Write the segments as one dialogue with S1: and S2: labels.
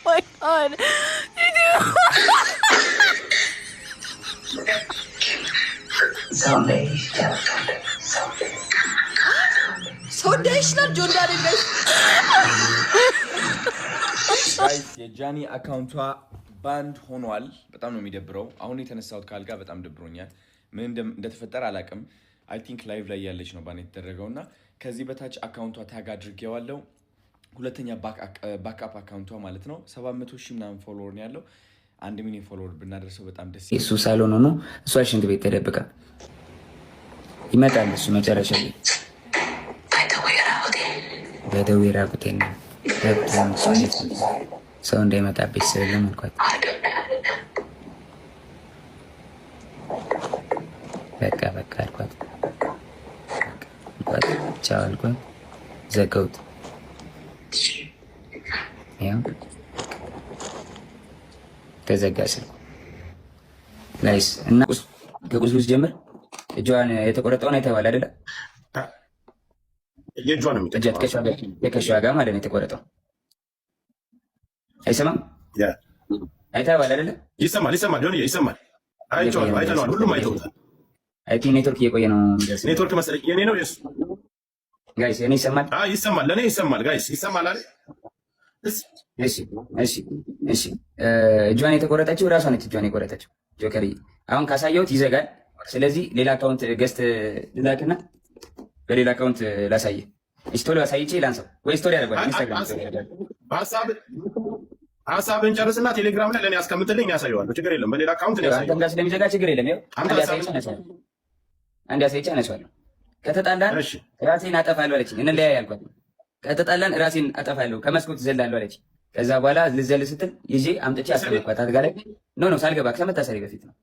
S1: my god. ሶንዴሽናል ጆንዳሪ ጋይስ
S2: የጃኒ አካውንቷ ባንድ ሆኗል። በጣም ነው የሚደብረው። አሁን የተነሳሁት ካልጋ በጣም ደብሮኛል። ምን እንደተፈጠረ አላውቅም። አይ ቲንክ ላይቭ ላይ ያለች ነው ባን የተደረገውና ከዚህ በታች አካውንቷ ታግ አድርጌዋለሁ። ሁለተኛ ባክአፕ አካውንቷ ማለት ነው 700,000 ምናምን ፎሎወር ነው ያለው። 1 ሚሊዮን ፎሎወር ብናደርሰው በጣም ደስ ይላል።
S3: እሱ ሳሎን ሆኖ እሷ ሽንት ቤት ተደብቃ ይመጣል። እሱ መጨረሻ ላይ በደዌራ ጉቴን ሰው እንዳይመጣብኝ ስልም አልኳት። በቃ አልኳት። ቻው አልኳት። ዘጋሁት። ያው ተዘጋ ስልኩ ጋይስ። እና ከቁስሉ ጀምር እጇን የተቆረጠውን አይተኸዋል አይደለ?
S4: የእጇን
S3: የከሻዋ ጋር ማለት ነው የተቆረጠው። አይሰማም? አይተኸዋል አይደለ?
S4: ይሰማል። ይሰማል። አይተነዋል። ሁሉም አይተውታል።
S3: አይ ቲንክ ኔትወርክ እየቆየ ነው።
S4: ኔትወርክ መሰለኝ። የኔ ነው የሱ
S3: ጋይስ። የኔ ይሰማል?
S4: ይሰማል። ለእኔ ይሰማል ጋይስ። ይሰማል አይደል?
S3: እሺ። እጇን የተቆረጠችው እራሷ ነች። እጇን የቆረጠችው ጆከር። አሁን ካሳየሁት ይዘጋል። ስለዚህ ሌላ አካውንት ገዝት ልላክና በሌላ አካውንት ላሳየ። ስቶሪ አሳይቼ ላንሰው ወይ ስቶሪ ያደርጋል። ኢንስታግራም
S4: ሀሳብን ጨርስና ቴሌግራም ላይ ለእኔ አስቀምጥልኝ፣ ያሳየዋለሁ። ችግር የለም። በሌላ አካውንት ነው ያሳየው።
S3: ጋር ስለሚዘጋ ችግር የለም። ይኸው አንድ አሳይቼ አነሳዋለሁ። ከተጣላን ራሴን አጠፋለሁ አለችኝ። እንለያይ አልኳት። ከተጣላን ራሴን አጠፋለሁ ከመስኮት ዘላለሁ አለችኝ። ከዛ በኋላ ልዘል ስትል ይዤ አምጥቼ አስቀመጥኳት። አልጋ ላይ ኖ ሳልገባ ከመታሰሪ በፊት ነው።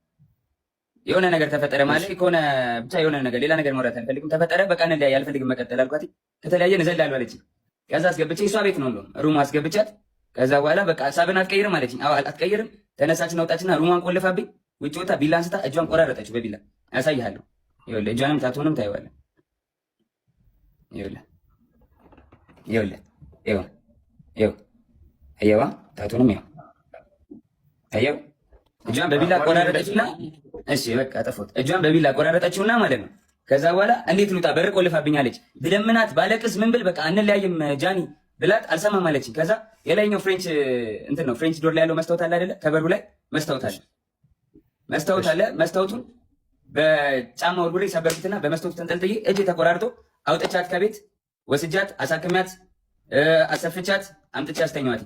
S3: የሆነ ነገር ተፈጠረ ማለት ከሆነ ብቻ የሆነ ነገር ሌላ ነገር ማውራት አልፈልግም። ተፈጠረ በቃ እንለያይ፣ አልፈልግም መቀጠል አልኳት። ከተለያየን እዘላለሁ አለችኝ። ከዛ አስገብቼ እሷ ቤት ነው ሩም አስገብቻት። ከዛ በኋላ በቃ ሀሳብን አትቀይርም አለችኝ። አዎ አትቀይርም። ተነሳችን አውጣችና ሩሟን ቆልፋብኝ ውጭ ወጣ። ቢላ አንስታ እጇን ቆራረጠችው በቢላ። ያሳይሃለሁ። ይኸውልህ እጇንም ታቶንም ታይዋለህ። ይኸውልህ አየዋ ታቶንም ይኸው አየው። እጇን በቢላ ቆራረጠችና እሺ በቃ ጠፎት። እጇን በቢላ ቆራረጠችውና ማለት ነው። ከዛ በኋላ እንዴት ልውጣ በር ቆልፋብኛለች። ብለምናት ባለቅስ ምን ብል በቃ አንለያይም ጃኒ ብላት አልሰማም አለችኝ። ከዛ የላይኛው ፍሬንች እንትን ነው ፍሬንች ዶር ላይ ያለው መስታወት አለ አይደለ? ከበሩ ላይ መስታወት አለ። መስታወቱን በጫማ ወርውሬ ሰበርኩትና በመስታወቱ ተንጠልጥዬ እጄ ተቆራርጦ አውጥቻት ከቤት ወስጃት አሳክሚያት አሰፍቻት አምጥቼ አስተኛዋት።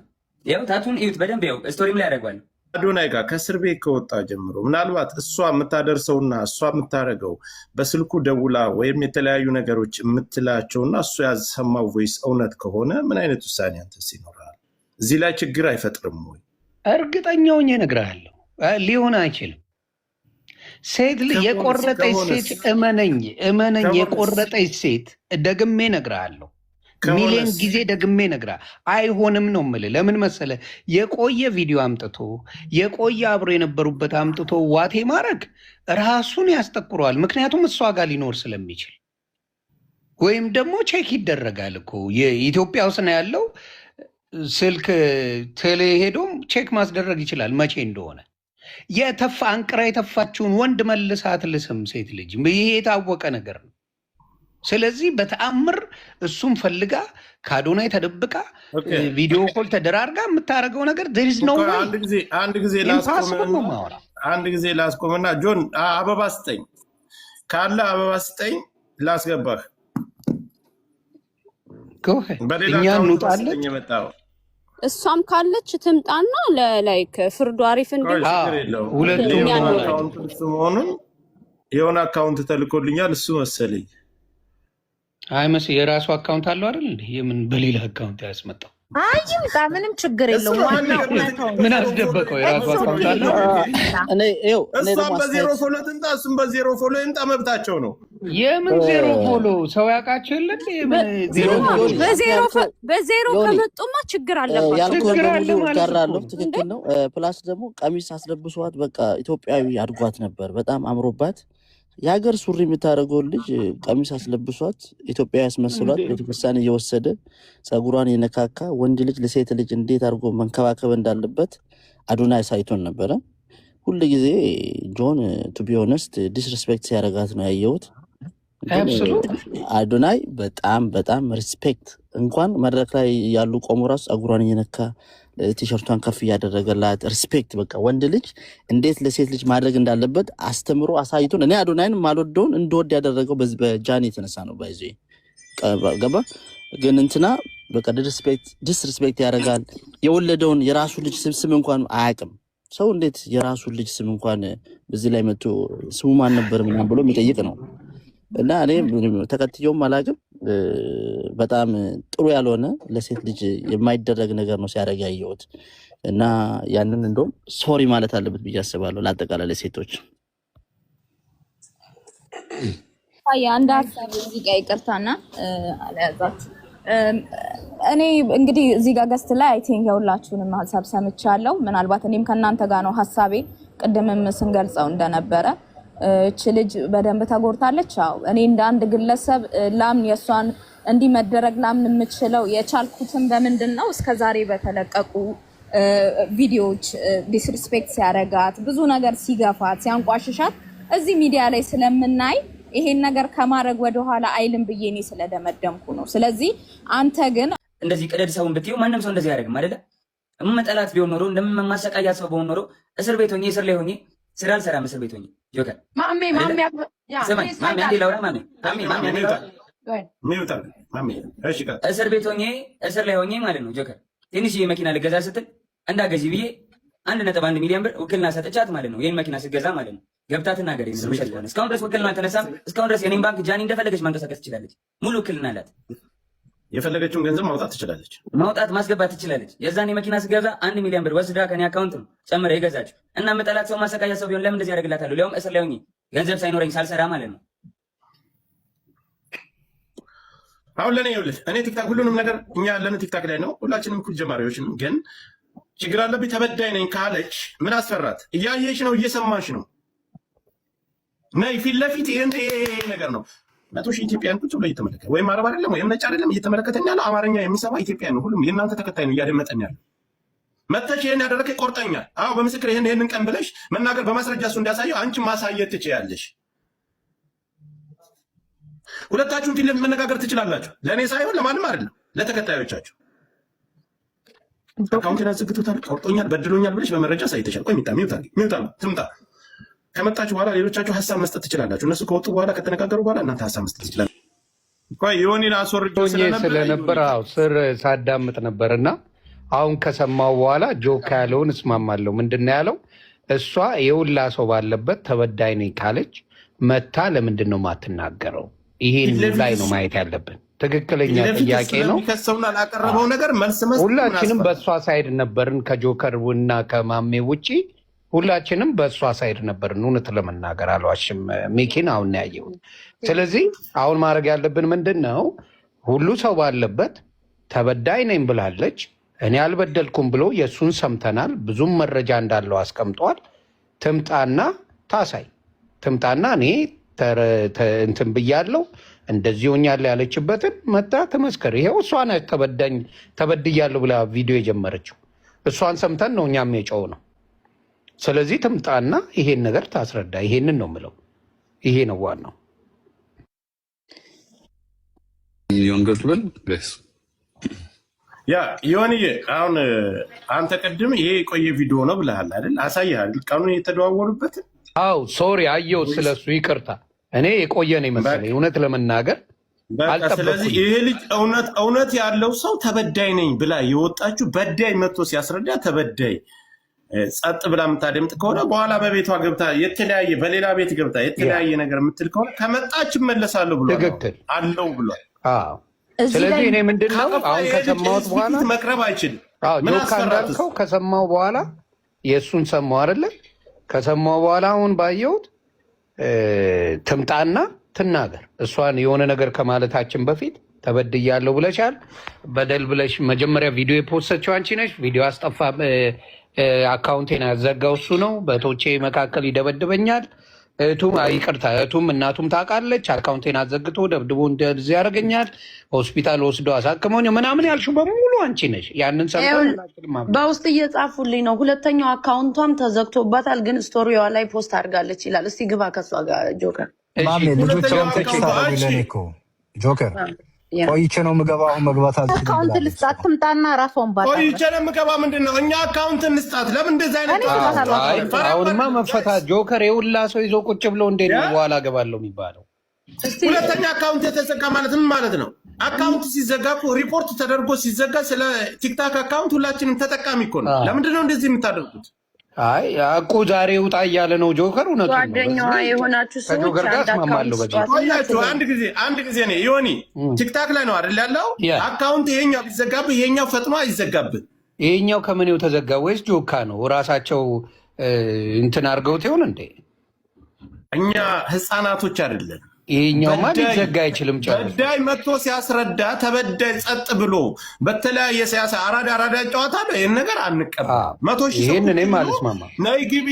S3: ያው ታቱን እዩት በደንብ ያው ስቶሪም ላይ ያደርጓል።
S4: አዶናይ ጋር ከእስር ቤት ከወጣ ጀምሮ ምናልባት እሷ የምታደርሰውና እሷ የምታደርገው በስልኩ ደውላ ወይም የተለያዩ ነገሮች የምትላቸውና እሱ ያሰማው ቮይስ እውነት ከሆነ ምን አይነት ውሳኔ አንተስ ይኖራል? እዚህ ላይ ችግር አይፈጥርም ወይ?
S5: እርግጠኛውን እነግርሃለሁ ሊሆን አይችልም። ሴት የቆረጠች ሴት እመነኝ የቆረጠች ሴት ደግሜ እነግርሃለሁ፣ ሚሊዮን ጊዜ ደግሜ እነግርሃለሁ አይሆንም ነው የምልህ። ለምን መሰለህ? የቆየ ቪዲዮ አምጥቶ የቆየ አብሮ የነበሩበት አምጥቶ ዋቴ ማድረግ ራሱን ያስጠቁረዋል። ምክንያቱም እሷ ጋር ሊኖር ስለሚችል ወይም ደግሞ ቼክ ይደረጋል እኮ የኢትዮጵያ ውስጥ ነው ያለው ስልክ ቴሌ ሄዶም ቼክ ማስደረግ ይችላል መቼ እንደሆነ። አንቅራ የተፋችውን ወንድ መልሳ አትልስም ሴት ልጅ። ይሄ የታወቀ ነገር ነው። ስለዚህ በተአምር እሱም ፈልጋ ከአዶናይ ተደብቃ ቪዲዮ ኮል ተደራርጋ የምታደርገው ነገር ዝ ነው።
S4: አንድ ጊዜ ላስቆምና ጆን አበባ ስጠኝ ካለ አበባ ስጠኝ ላስገባህ።
S5: እኛ እንውጣለን።
S1: እሷም ካለች ትምጣና ለላይክ ፍርዱ አሪፍ
S4: መሆኑን የሆነ አካውንት ተልኮልኛል እሱ መሰለኝ።
S5: አይ የራሱ አካውንት አለው አይደል? የምን በሌላ አካውንት ያስመጣው
S6: አይምጣ፣ ምንም ችግር የለውም። ዋናው እውነታው
S5: ምን አስደበቀው? የራሱ አካውንት አለው።
S4: እሷም በዜሮ ፎሎ ትምጣ፣ እሱም በዜሮ ፎሎ ይምጣ፣ መብታቸው ነው።
S5: የምን ዜሮ ፎሎ? ሰው ያውቃቸው የለን?
S1: በዜሮ ከመጡማ ችግር አለባቸው።
S5: ችግር አለ ማለት ነው።
S7: ትክክል ነው። ፕላስ ደግሞ ቀሚስ አስለብሷት በቃ ኢትዮጵያዊ አድጓት ነበር፣ በጣም አምሮባት። የሀገር ሱሪ የምታደርገውን ልጅ ቀሚስ አስለብሷት ኢትዮጵያ ያስመስሏት ቤተክርስቲያን እየወሰደ ጸጉሯን የነካካ ወንድ ልጅ ለሴት ልጅ እንዴት አድርጎ መንከባከብ እንዳለበት አዶናይ ሳይቶን ነበረ። ሁሉ ጊዜ ጆን ቱ ቢ ኦነስት ዲስሪስፔክት ሲያደርጋት ነው ያየሁት። አዶናይ በጣም በጣም ሪስፔክት እንኳን መድረክ ላይ ያሉ ቆሞ ራሱ ጸጉሯን እየነካ ቲሸርቷን ከፍ እያደረገላት ሪስፔክት። በቃ ወንድ ልጅ እንዴት ለሴት ልጅ ማድረግ እንዳለበት አስተምሮ አሳይቶን። እኔ አዶናይን ማልወደውን እንደወድ ያደረገው በዚህ በጃኒ የተነሳ ነው። ባይዞ ገባ ግን እንትና በቃ ዲስሪስፔክት ያደርጋል። የወለደውን የራሱ ልጅ ስም እንኳን አያውቅም። ሰው እንዴት የራሱ ልጅ ስም እንኳን በዚህ ላይ መጥቶ ስሙ ማን ነበር ምናምን ብሎ የሚጠይቅ ነው። እና እኔ ተከትየውም አላውቅም። በጣም ጥሩ ያልሆነ ለሴት ልጅ የማይደረግ ነገር ነው ሲያደርግ ያየሁት። እና ያንን እንደውም ሶሪ ማለት አለበት ብዬ አስባለሁ ለአጠቃላይ ለሴቶች።
S8: አንድ ሀሳብ እዚህ ጋር ይቅርታና አለያዛችሁ። እኔ እንግዲህ እዚህ ጋር ገስት ላይ አይ ቲንክ የሁላችሁንም ሀሳብ ሰምቻለሁ። ምናልባት እኔም ከእናንተ ጋር ነው ሀሳቤ ቅድምም ስንገልጸው እንደነበረ እቺ ልጅ በደንብ ተጎድታለች። አዎ እኔ እንደ አንድ ግለሰብ ላምን የሷን እንዲህ መደረግ ላምን የምችለው የቻልኩትን በምንድን ነው እስከዛሬ በተለቀቁ ቪዲዮዎች ዲስሪስፔክት ሲያረጋት ብዙ ነገር ሲገፋት ሲያንቋሽሻት እዚህ ሚዲያ ላይ ስለምናይ ይሄን ነገር ከማድረግ ወደኋላ አይልም ብዬ እኔ ስለደመደምኩ ነው። ስለዚህ አንተ ግን
S3: እንደዚህ ቀደድ ሰውን ብትይው ማንም ሰው እንደዚህ ያደርግም አይደለ? እመጠላት ቢሆን ኖሮ እንደማሰቃያት ሰው በሆን ኖሮ እስር ቤት ሆኜ እስር ላይ ሆኜ ስራ አልሰራም። እስር ቤት ሆኜ ጆከር ማሜ አንዴ ላውራ ማሜ እስር ቤት ሆኜ እስር ላይ ሆኜ ማለት ነው ጆከር ትንሽዬ መኪና ልገዛ ስትል እንዳገዢ ብዬ 1.1 ሚሊዮን ብር ውክልና ሰጥቻት ማለት ነው። ይሄን መኪና ስገዛ ማለት ነው ገብታ ትናገር ይመስልሻል? እስካሁን ድረስ ውክልና አልተነሳም። እስካሁን ድረስ የኔን ባንክ ጃኒ እንደፈለገች ማንቀሳቀስ ትችላለች። ሙሉ ውክልና አላት።
S4: የፈለገችውን ገንዘብ ማውጣት ትችላለች፣
S3: ማውጣት ማስገባት ትችላለች። የዛኔ መኪና ስገዛ 1 ሚሊዮን ብር ወስዳ ከኔ አካውንት ነው ጨምረ የገዛችው። እና መጠላት ሰው ማሰቃያ ሰው ቢሆን ለምን እንደዚህ ያደርግላታለሁ? ሊያውም እስር ላይ ሆኜ ገንዘብ ሳይኖረኝ ሳልሰራ ማለት ነው።
S4: አሁን ለኔ ይኸውልሽ፣ እኔ ቲክታክ ሁሉንም ነገር እኛ ያለን ቲክታክ ላይ ነው። ሁላችንም እኩል ጀማሪዎች ነው። ግን ችግር አለብኝ ተበዳይ ነኝ ካለች ምን አስፈራት? እያየሽ ነው፣ እየሰማሽ ነው። ነይ ፊት ለፊት ይሄ ነገር ነው። 100,000 ኢትዮጵያን ቁጭ ብሎ እየተመለከተ ወይም አረብ አይደለም ወይም ነጭ አይደለም እየተመለከተኝ ያለው አማርኛ የሚሰማ ኢትዮጵያ ነው። ሁሉም የእናንተ ተከታይ ነው እያደመጠኝ ያለው። መተሽ ይሄን ያደረከ ቆርጠኛል። አዎ በምስክር ይሄንን ቀን ብለሽ መናገር በማስረጃ እሱ እንዲያሳየው አንቺ ማሳየት ትችያለሽ። ሁለታችሁም ፊት ለፊት መነጋገር ትችላላችሁ። ለእኔ ሳይሆን ለማንም አይደለም፣ ለተከታዮቻችሁ። አካውንቴን አዘግቶታል፣ ቆርጦኛል፣ በድሎኛል ብለሽ በመረጃ ሳይተሻል። ቆይ ሚውጣ ትምጣ። ከመጣችሁ በኋላ ሌሎቻችሁ ሀሳብ መስጠት ትችላላችሁ። እነሱ ከወጡ በኋላ ከተነጋገሩ በኋላ እናንተ ሀሳብ መስጠት ትችላላችሁ። ቆይ ዮኒን አስወርጆ
S5: ስለነበር ስር ሳዳምጥ ነበርና አሁን ከሰማው በኋላ ጆካ ያለውን እስማማለሁ። ምንድን ነው ያለው? እሷ የውላ ሰው ባለበት ተበዳይ ነኝ ካለች መታ ለምንድን ነው ማትናገረው? ይሄን ላይ ነው ማየት ያለብን። ትክክለኛ ጥያቄ ነው።
S4: ላቀረበው ነገር መልስ መስጠት
S5: ሁላችንም በእሷ ሳይድ ነበርን። ከጆከር እና ከማሜ ውጪ ሁላችንም በእሷ ሳይድ ነበርን። እውነት ለመናገር አልዋሽም። ሚኪን አሁን ያየሁት። ስለዚህ አሁን ማድረግ ያለብን ምንድን ነው? ሁሉ ሰው ባለበት ተበዳይ ነኝ ብላለች። እኔ አልበደልኩም ብሎ የእሱን ሰምተናል። ብዙም መረጃ እንዳለው አስቀምጧል። ትምጣና ታሳይ። ትምጣና እኔ እንትን ብያለሁ እንደዚህ ሆኛለሁ ያለችበትን መጣ ተመስከር። ይሄው እሷ ናት ተበድያለሁ ብላ ቪዲዮ የጀመረችው። እሷን ሰምተን ነው እኛም የጮው ነው። ስለዚህ ትምጣና ይሄን ነገር ታስረዳ። ይሄንን ነው የምለው። ይሄ ነው ዋናው።
S4: ያ ዮኒዬ፣ አሁን አንተ ቅድም ይሄ የቆየ ቪዲዮ ነው ብለሃል አይደል? አሳይሃል ቀኑን የተደዋወሉበት።
S5: አው ሶሪ አየው ስለሱ ይቅርታ። እኔ የቆየ ነው መሰለኝ እውነት ለመናገር አልጠበቅኩም።
S4: ስለዚህ ይሄ ልጅ እውነት ያለው ሰው ተበዳይ ነኝ ብላ የወጣችሁ በዳይ መጥቶ ሲያስረዳ ተበዳይ ጸጥ ብላ የምታደምጥ ከሆነ በኋላ በቤቷ ገብታ የተለያየ በሌላ ቤት ገብታ የተለያየ ነገር የምትል ከሆነ ከመጣች እመለሳለሁ ብሎ አለው ብሏል።
S5: ስለዚህ እኔ ምንድነው አሁን ከሰማሁት በኋላ
S4: መቅረብ አይችልም።
S5: ጆካ እንዳልከው ከሰማሁ በኋላ የእሱን ሰማሁ አይደለ? ከሰማሁ በኋላ አሁን ባየሁት ትምጣና ትናገር። እሷን የሆነ ነገር ከማለታችን በፊት ተበድያለሁ ብለሻል። በደል ብለሽ መጀመሪያ ቪዲዮ የፖስተችው አንቺ ነሽ። ቪዲዮ አስጠፋ፣ አካውንቴን ያዘጋው እሱ ነው። በቶቼ መካከል ይደበድበኛል። እህቱም ይቅርታ፣ እህቱም እናቱም ታውቃለች። አካውንቴን አዘግቶ ደብድቦ እንደዚህ ያደርገኛል። ሆስፒታል ወስዶ አሳክመውኝ ምናምን ያልሽው በሙሉ አንቺ ነሽ። ያንን
S9: በውስጥ እየጻፉልኝ ነው። ሁለተኛው አካውንቷም ተዘግቶባታል፣ ግን ስቶሪዋ ላይ ፖስት አድርጋለች ይላል። እስቲ ግባ ከሷ ጋር ጆከር።
S10: ጆከር ቆይቼ ነው የምገባው። አሁን መግባት አልችልም።
S6: አካውንት ልስጣት ትምጣና ራሷን ባታ
S4: ቆይቼ ነው የምገባ። ምንድነው እኛ አካውንት እንስጣት? ለምን እንደዛ አይነት
S5: አሁንማ መፈታት ጆከር የሁላ ሰው ይዞ ቁጭ ብሎ እንዴት ነው በኋላ ገባለሁ የሚባለው?
S4: ሁለተኛ አካውንት የተዘጋ ማለት ምን ማለት ነው? አካውንት ሲዘጋ እኮ ሪፖርት ተደርጎ ሲዘጋ ስለ ቲክታክ አካውንት ሁላችንም ተጠቃሚ እኮ ነው። ለምንድነው እንደዚህ የምታደርጉት?
S5: አይ አቁ ዛሬ ውጣ እያለ ነው ጆከር። እውነቱ ነው።
S9: ጓደኛዋ የሆናችሁ ሰዎች
S4: አንድ ጊዜ ነው ዮኒ ቲክታክ ላይ ነው አይደል ያለው አካውንት። ይሄኛው ቢዘጋብህ ይሄኛው ፈጥኖ አይዘጋብህ።
S5: ይሄኛው ከምኔው ተዘጋ ወይስ ጆካ ነው ራሳቸው እንትን አድርገውት ይሆን እንዴ?
S4: እኛ ህፃናቶች አይደለን።
S5: ይሄኛውማ ሊዘጋ አይችልም።
S4: በዳይ መጥቶ ሲያስረዳ ተበዳይ ጸጥ ብሎ በተለያየ ሲያሳ አራዳ ጨዋታ ነው። ይሄን ነገር አንቀበል። 100,000
S5: ይሄን እኔም አልስማማ።
S4: ነይ ግቢ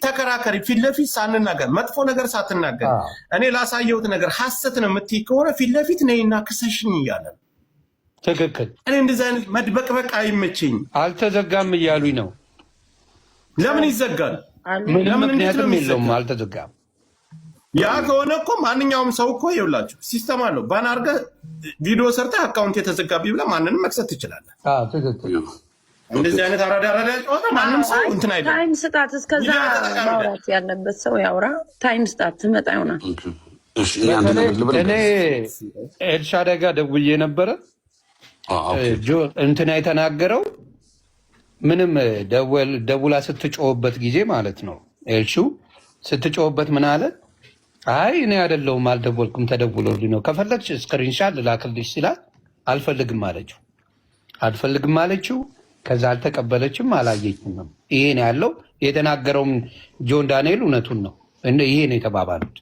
S4: ተከራከሪ፣ ፊት ለፊት ሳንናገር መጥፎ ነገር ሳትናገር እኔ ላሳየሁት ነገር ሐሰት ነው የምትይ ከሆነ ፊት ለፊት ነይና ክሰሽኝ እያለ
S5: ትክክል።
S4: እኔ እንደዚህ አይነት መድበቅበቅ አይመቸኝም።
S5: አልተዘጋም እያሉኝ ነው።
S4: ለምን ይዘጋል?
S5: ምንም ምክንያትም የለውም። አልተዘጋም።
S4: ያ ከሆነ እኮ ማንኛውም ሰው እኮ ይኸውላችሁ ሲስተም አለው። ባን አድርገህ ቪዲዮ ሰርተህ አካውንት የተዘጋብኝ ብለህ ማንንም መክሰት ትችላለህ። እንደዚህ አይነት አራዳ ጨዋታ ማንም ሰው እንትን አይደለም።
S9: ታይም ስጣት። እስከዛ ማውራት ያለበት ሰው ያውራ። ታይም ስጣት፣ ትመጣ ይሆናል።
S5: እኔ ኤልሻዳይ ጋር ደውዬ ነበረ። እንትና የተናገረው ምንም ደውላ ስትጮህበት ጊዜ ማለት ነው። ኤልሹ ስትጮህበት ምን አለ? አይ እኔ አይደለሁም አልደወልኩም፣ ተደውሎልኝ ነው። ከፈለግሽ ስክሪንሻት ልላክልሽ ሲላት አልፈልግም አለችው። ከዛ አልተቀበለችም፣ አላየችም። ይሄ ነው ያለው። የተናገረውም ጆን ዳንኤል እውነቱን ነው። ይሄ ነው የተባባሉት።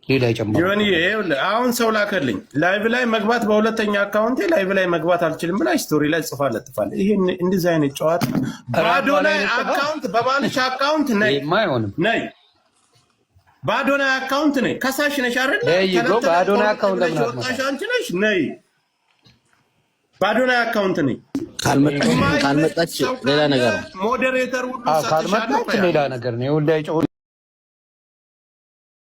S5: ሌላ ይጨምራል።
S4: አሁን ሰው ላከልኝ ላይቭ ላይ መግባት በሁለተኛ አካውንቴ ላይቭ ላይ መግባት አልችልም ብላ ስቶሪ ላይ ጽፋ ለጥፋለች። ይሄ እንደዚህ አይነት ጨዋታ ባዶናይ አካውንት በባልሽ አካውንት ነይ ነይ ባዶናይ አካውንት ነይ ከሳሽ ነሽ አይደል?
S5: ባዶናይ አካውንት ለምን
S4: አንቺ ነሽ? ነይ ባዶናይ አካውንት ነይ።
S7: ካልመጣች ሌላ ነገር ነው።
S4: ሞዴሬተር ሁሉ
S5: ካልመጣች ሌላ ነገር ነው።